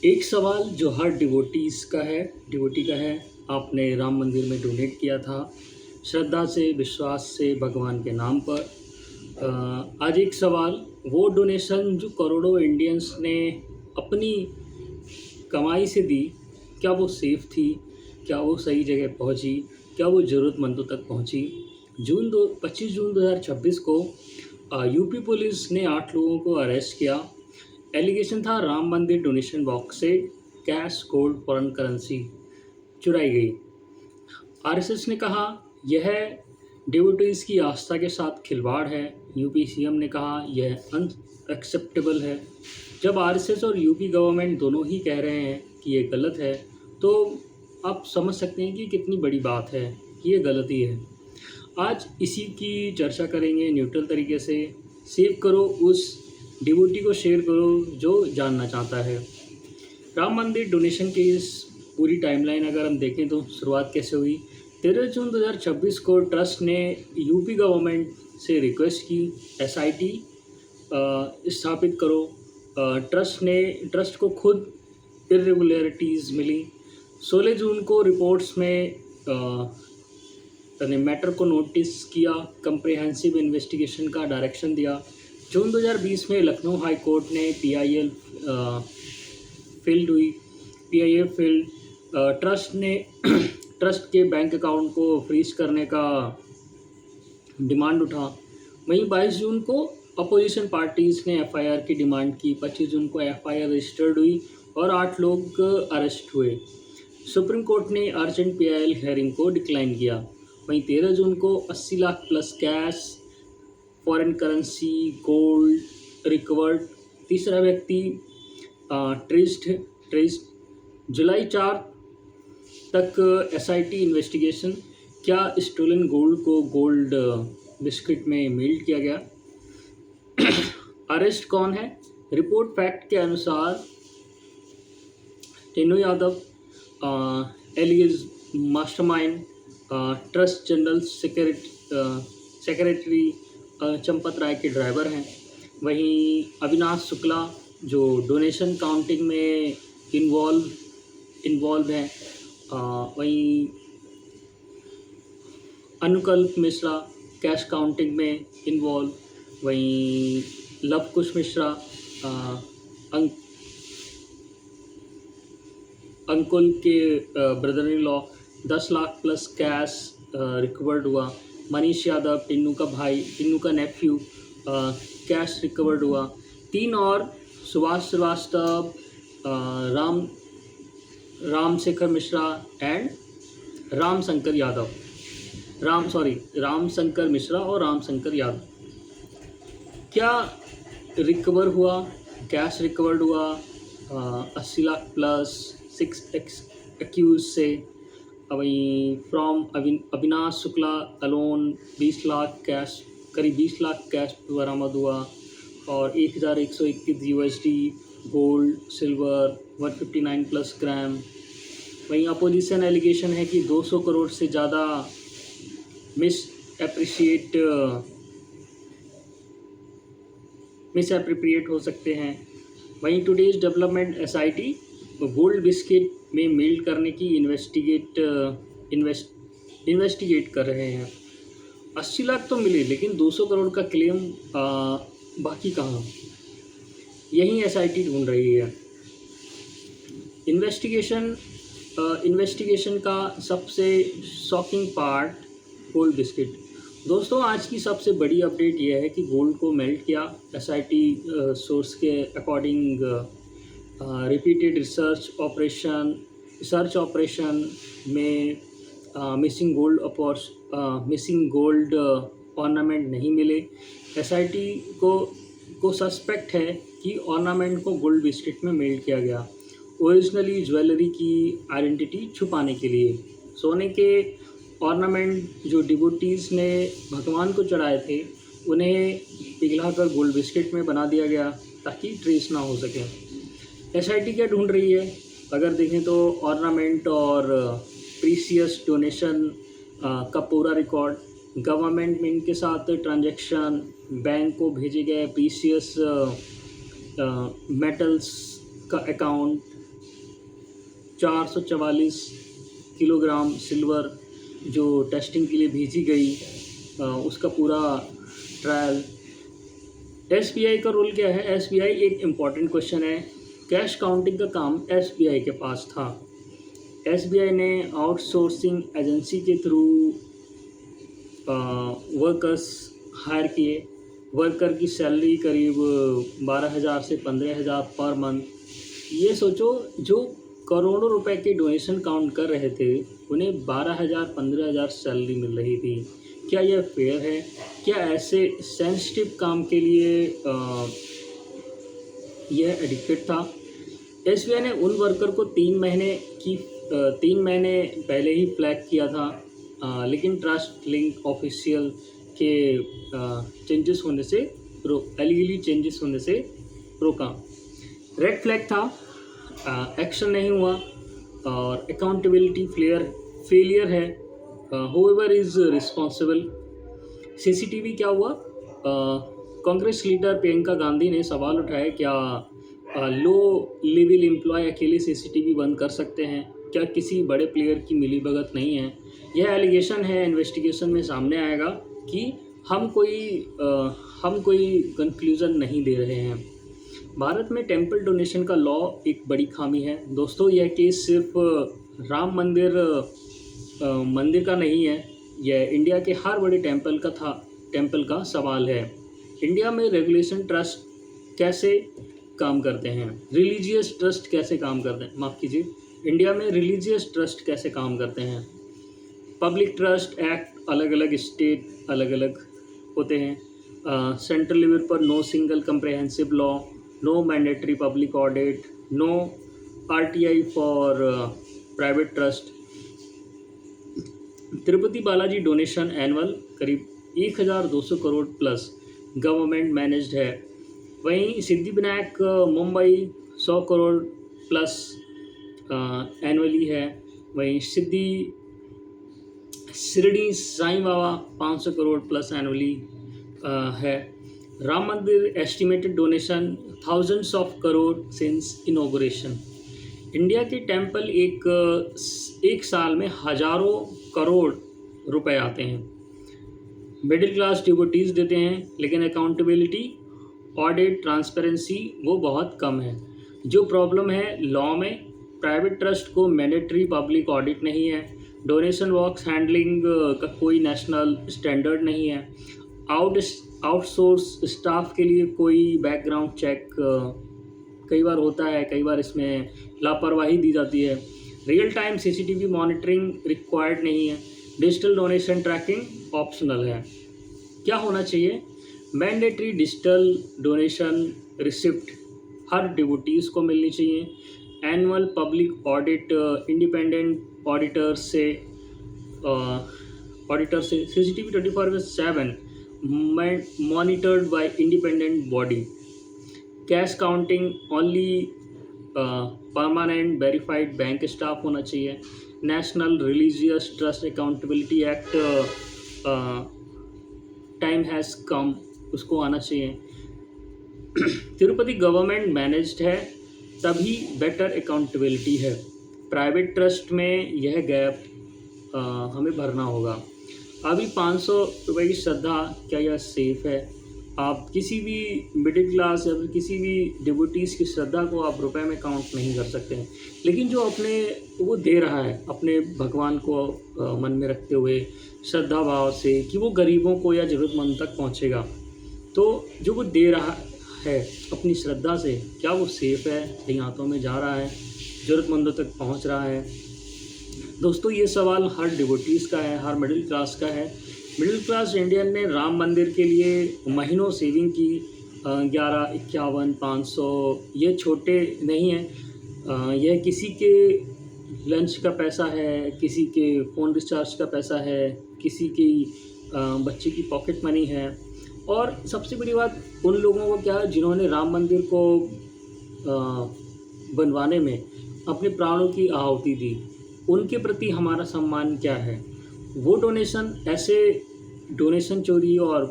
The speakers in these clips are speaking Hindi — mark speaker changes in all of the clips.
Speaker 1: एक सवाल जो हर डिवोटी का है, आपने राम मंदिर में डोनेट किया था, श्रद्धा से, विश्वास से, भगवान के नाम पर। आज एक सवाल, वो डोनेशन जो करोड़ों इंडियंस ने अपनी कमाई से दी, क्या वो सेफ़ थी? क्या वो सही जगह पहुंची? क्या वो ज़रूरतमंदों तक पहुंची? 25 जून 2026 को यूपी पुलिस ने 8 लोगों को अरेस्ट किया। एलिगेशन था राम मंदिर डोनेशन बॉक्स से कैश, गोल्ड, फॉरेन करेंसी चुराई गई। आरएसएस ने कहा यह डिवोटीज की आस्था के साथ खिलवाड़ है। यूपी सीएम ने कहा यह अनएक्सेप्टेबल है। जब आरएसएस और यूपी गवर्नमेंट दोनों ही कह रहे हैं कि ये गलत है, तो आप समझ सकते हैं कि कितनी बड़ी बात है कि ये गलती है। आज इसी की चर्चा करेंगे न्यूट्रल तरीके से। सेव करो उस डिवोटी को, शेयर करो जो जानना चाहता है। राम मंदिर डोनेशन की इस पूरी टाइमलाइन अगर हम देखें तो शुरुआत कैसे हुई। 13 जून 2026 को ट्रस्ट ने यूपी गवर्नमेंट से रिक्वेस्ट की एसआईटी स्थापित करो। ट्रस्ट को खुद इरेगुलरिटीज़ मिली। 16 जून को रिपोर्ट्स में ने मैटर को नोटिस किया, कंप्रिहेंसिव इन्वेस्टिगेशन का डायरेक्शन दिया। जून 2020 में लखनऊ हाई कोर्ट ने पीआईएल फील्ड ट्रस्ट के बैंक अकाउंट को फ्रीज करने का डिमांड उठा। वहीं 22 जून को अपोजिशन पार्टीज़ ने एफआईआर की डिमांड की। 25 जून को एफआईआर रजिस्टर्ड हुई और 8 लोग अरेस्ट हुए। सुप्रीम कोर्ट ने अर्जेंट पीआईएल हेयरिंग को डिक्लाइन किया। वहीं 13 जून को 80 lakh plus cash, foreign currency, gold recovered. तीसरा व्यक्ति ट्रेस्ड। जुलाई 4 तक एसआईटी इन्वेस्टिगेशन। क्या स्टोलन गोल्ड को गोल्ड बिस्किट में मेल्ट किया गया? अरेस्ट कौन है? रिपोर्ट फैक्ट के अनुसार Tenu Yadav alias mastermind, trust general secretary Champat Rai के ड्राइवर हैं। वहीं अविनाश शुक्ला जो डोनेशन काउंटिंग में इन्वॉल्व हैं। वहीं अनुकल्प मिश्रा कैश काउंटिंग में इन्वॉल्व। वहीं लव कुश मिश्रा अंकुल के brother in law. 10 lakh plus cash recovered हुआ। मनीष यादव टिन्नू का भाई, टिन्नू का नेफ्यू, कैश रिकवर्ड हुआ। 3 और सुभाष श्रीवास्तव, रामशेखर मिश्रा एंड रामशंकर मिश्रा और रामशंकर यादव। क्या रिकवर हुआ? कैश रिकवर्ड हुआ 80 लाख प्लस 6 एक्यूज से। वहीं from Avinash Shukla alone 20 lakh cash, करीब 20 लाख कैश बरामद हुआ और 1121 यूएसडी गोल्ड, सिल्वर 159 प्लस ग्राम। वहीं अपोजिशन एलिगेशन है कि 200 करोड़ से ज़्यादा मिसएप्रोप्रिएट हो सकते हैं। वहीं today's development SIT gold biscuit में मेल्ट करने की इन्वेस्टिगेट कर रहे हैं। 80 लाख तो मिले, लेकिन 200 करोड़ का क्लेम बाकी कहाँ? यही एसआईटी ढूंढ रही है। इन्वेस्टिगेशन का सबसे शॉकिंग पार्ट गोल्ड बिस्किट। दोस्तों, आज की सबसे बड़ी अपडेट यह है कि गोल्ड को मेल्ट किया। एसआईटी सोर्स के अकॉर्डिंग रिपीटेड सर्च ऑपरेशन में मिसिंग गोल्ड ऑर्नामेंट नहीं मिले। एसआईटी को सस्पेक्ट है कि ऑर्नामेंट को गोल्ड बिस्किट में मेल्ट किया गया, ओरिजिनली ज्वेलरी की आइडेंटिटी छुपाने के लिए। सोने के ऑर्नामेंट जो डिवोटीज़ ने भगवान को चढ़ाए थे, उन्हें पिघलाकर गोल्ड बिस्किट में बना दिया गया ताकि ट्रेस ना हो सके। एसआईटी क्या ढूंढ रही है? अगर देखें तो ऑर्नामेंट और प्रीसियस डोनेशन का पूरा रिकॉर्ड, गवर्नमेंट में इनके साथ ट्रांजैक्शन, बैंक को भेजे गए प्रीसियस मेटल्स का अकाउंट, 444 किलोग्राम सिल्वर जो टेस्टिंग के लिए भेजी गई, उसका पूरा ट्रायल। एसबीआई का रोल क्या है? एसबीआई एक इम्पॉर्टेंट क्वेश्चन है। कैश काउंटिंग का काम एसबीआई के पास था। एसबीआई ने आउटसोर्सिंग एजेंसी के थ्रू वर्कर्स हायर किए। वर्कर की सैलरी करीब 12,000 से 15,000 पर मंथ। ये सोचो, जो करोड़ों रुपए के डोनेशन काउंट कर रहे थे उन्हें 12,000 15,000 सैलरी मिल रही थी। क्या यह फेयर है? क्या ऐसे सेंसिटिव काम के लिए यह एडिक्टेड था? एसबीआई ने उन वर्कर को 3 महीने पहले ही फ्लैग किया था, लेकिन ट्रस्ट लिंक ऑफिशियल के चेंजेस होने से एलीगली चेंजेस होने से रोका। रेड फ्लैग था, एक्शन नहीं हुआ और अकाउंटेबिलिटी फेलियर है। Whoever is responsible. सीसीटीवी क्या हुआ? कांग्रेस लीडर प्रियंका गांधी ने सवाल उठाया, क्या लो लेवल एम्प्लॉय अकेले सीसीटीवी बंद कर सकते हैं? क्या किसी बड़े प्लेयर की मिलीभगत नहीं है? यह एलिगेशन है, इन्वेस्टिगेशन में सामने आएगा कि हम कोई कंक्लूज़न नहीं दे रहे हैं। भारत में टेम्पल डोनेशन का लॉ एक बड़ी खामी है। दोस्तों, यह केस सिर्फ राम मंदिर का नहीं है, यह इंडिया के हर बड़े टेम्पल का सवाल है। इंडिया में रेगुलेशन ट्रस्ट कैसे काम करते हैं? रिलीजियस ट्रस्ट कैसे काम करते हैं? माफ़ कीजिए, इंडिया में रिलीजियस ट्रस्ट कैसे काम करते हैं? पब्लिक ट्रस्ट एक्ट अलग अलग स्टेट अलग अलग होते हैं। सेंट्रल लेवल पर no single comprehensive law, no mandatory public audit, no RTI for private trust. Tirupati Balaji donation annual करीब 1,200 करोड़ प्लस गवर्नमेंट मैनेज्ड है। वहीं सिद्धिविनायक मुंबई 100 करोड़ प्लस एनुअली है। वहीं शिरडी साईं बाबा 500 करोड़ प्लस एनुअली है। Ram Mandir estimated donation thousands of crore since inauguration. India के टेम्पल एक साल में हजारों करोड़ रुपए आते हैं। मिडिल क्लास डिवोटीज देते हैं, लेकिन अकाउंटेबिलिटी, ऑडिट, ट्रांसपेरेंसी वो बहुत कम है। जो प्रॉब्लम है लॉ में, प्राइवेट ट्रस्ट को मैंडेटरी पब्लिक ऑडिट नहीं है। डोनेशन बॉक्स हैंडलिंग का कोई नेशनल स्टैंडर्ड नहीं है। आउटसोर्स स्टाफ के लिए कोई बैकग्राउंड चेक कई बार होता है, कई बार इसमें लापरवाही दी जाती है। Real time CCTV monitoring required नहीं है। डिजिटल डोनेशन ट्रैकिंग ऑप्शनल है। क्या होना चाहिए? मैंडेटरी डिजिटल डोनेशन रिसिप्ट हर डिवोटीज़ को मिलनी चाहिए। Annual public audit independent auditor से CCTV 24/7 monitored by independent body. Cash counting only permanent verified bank staff होना चाहिए। National religious trust accountability act time has come, उसको आना चाहिए। तिरुपति गवर्नमेंट मैनेज्ड है, तभी बेटर अकाउंटेबिलिटी है। प्राइवेट ट्रस्ट में यह गैप हमें भरना होगा। अभी 500 रुपये की श्रद्धा, क्या यह सेफ़ है? आप किसी भी मिडिल क्लास या फिर किसी भी डिवोटीज़ की श्रद्धा को आप रुपए में काउंट नहीं कर सकते हैं, लेकिन जो वो दे रहा है अपने भगवान को मन में रखते हुए श्रद्धा भाव से कि वो गरीबों को या ज़रूरतमंद तक पहुंचेगा, तो जो वो दे रहा है अपनी श्रद्धा से, क्या वो सेफ़ है? सही हाथों में जा रहा है, ज़रूरतमंदों तक पहुंच रहा है? दोस्तों, ये सवाल हर डिवोटीज़ का है, हर मिडिल क्लास का है। मिडिल क्लास इंडियन ने राम मंदिर के लिए महीनों सेविंग की, 11, 51, 500, ये छोटे नहीं हैं। यह किसी के लंच का पैसा है, किसी के फ़ोन रिचार्ज का पैसा है, किसी की बच्चे की पॉकेट मनी है। और सबसे बड़ी बात उन लोगों को क्या, जिन्होंने राम मंदिर को बनवाने में अपने प्राणों की आहुति दी, उनके प्रति हमारा सम्मान क्या है? वो ऐसे डोनेशन चोरी और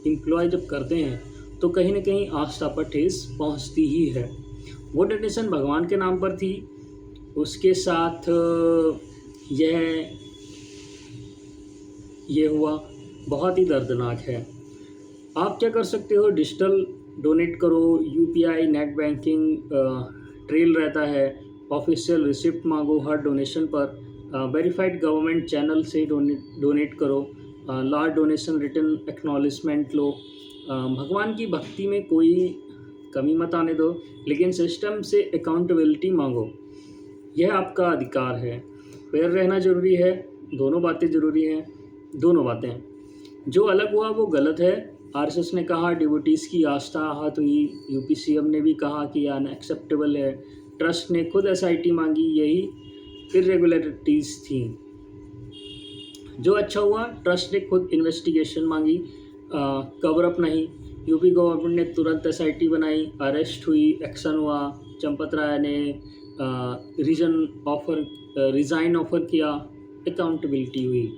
Speaker 1: एम्प्लॉय जब करते हैं तो कहीं ना कहीं आस्था पर ठेस पहुंचती ही है। वो डोनेशन भगवान के नाम पर थी, उसके साथ ये हुआ, बहुत ही दर्दनाक है। आप क्या कर सकते हो, डिजिटल डोनेट करो, यूपीआई, नेट बैंकिंग ट्रेल रहता है, ऑफिशियल रिसिप्ट मांगो हर डोनेशन पर, वेरीफाइड गवर्नमेंट चैनल से डोनेट करो, लार्ज डोनेशन रिटर्न एक्नॉलेजमेंट लो। भगवान की भक्ति में कोई कमी मत आने दो, लेकिन सिस्टम से अकाउंटेबिलिटी मांगो, यह आपका अधिकार है। फेयर रहना ज़रूरी है, दोनों बातें ज़रूरी हैं, दोनों बातें। जो अलग हुआ वो गलत है। आरएसएस ने कहा डिवोटीज़ की आस्था आहत हुई, यूपी सीएम ने भी कहा कि अनएक्सेप्टेबल है, ट्रस्ट ने खुद एसआईटी मांगी, यही इरेगुलरिटीज़ थी। जो अच्छा हुआ, ट्रस्ट ने खुद इन्वेस्टिगेशन मांगी, कवर अप नहीं। यूपी गवर्नमेंट ने तुरंत एसआईटी बनाई, अरेस्ट हुई, एक्शन हुआ। चंपत राय ने रिज़ाइन ऑफर किया, अकाउंटेबिलिटी हुई।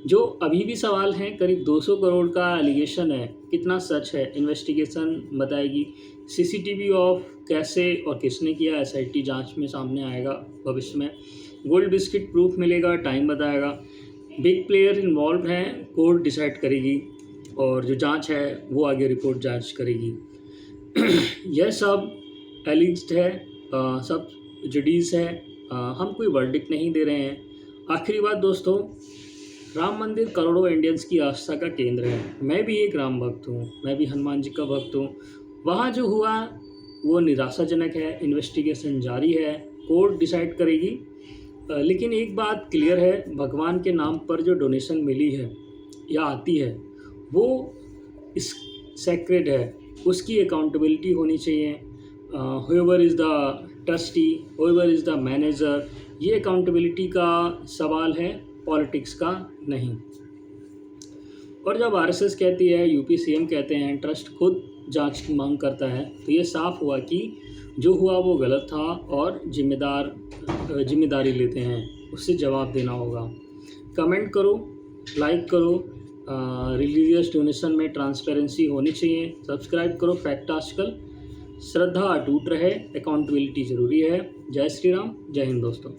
Speaker 1: जो अभी भी सवाल हैं, करीब 200 करोड़ का एलिगेशन है, कितना सच है, इन्वेस्टिगेशन बताएगी। सीसीटीवी ऑफ कैसे और किसने किया, एसआईटी जांच में सामने आएगा भविष्य में। गोल्ड बिस्किट प्रूफ मिलेगा, टाइम बताएगा। बिग प्लेयर इन्वॉल्व हैं, कोर्ट डिसाइड करेगी, और जो जांच है वो आगे रिपोर्ट जांच करेगी। यह सब एलिग्ड है, सब जडीज़ है, हम कोई वर्डिक्ट नहीं दे रहे हैं। आखिरी बात दोस्तों, राम मंदिर करोड़ों इंडियंस की आस्था का केंद्र है। मैं भी एक राम भक्त हूँ, मैं भी हनुमान जी का भक्त हूँ। वहाँ जो हुआ वो निराशाजनक है, इन्वेस्टिगेशन जारी है, कोर्ट डिसाइड करेगी। लेकिन एक बात क्लियर है, भगवान के नाम पर जो डोनेशन मिली है या आती है वो इस सेक्रेड है, उसकी अकाउंटेबिलिटी होनी चाहिए। whoever is the trustee, whoever is the manager, ये अकाउंटेबिलिटी का सवाल है, पॉलिटिक्स का नहीं। और जब आरएसएस कहती है, यूपी सीएम कहते हैं, ट्रस्ट खुद जांच की मांग करता है, तो ये साफ हुआ कि जो हुआ वो गलत था और जिम्मेदारी लेते हैं, उससे जवाब देना होगा। कमेंट करो, लाइक करो, रिलीजियस डोनेशन में ट्रांसपेरेंसी होनी चाहिए। सब्सक्राइब करो फैक्ट आजकल। श्रद्धा अटूट रहे, अकाउंटेबिलिटी ज़रूरी है। जय श्री राम, जय हिंद दोस्तों।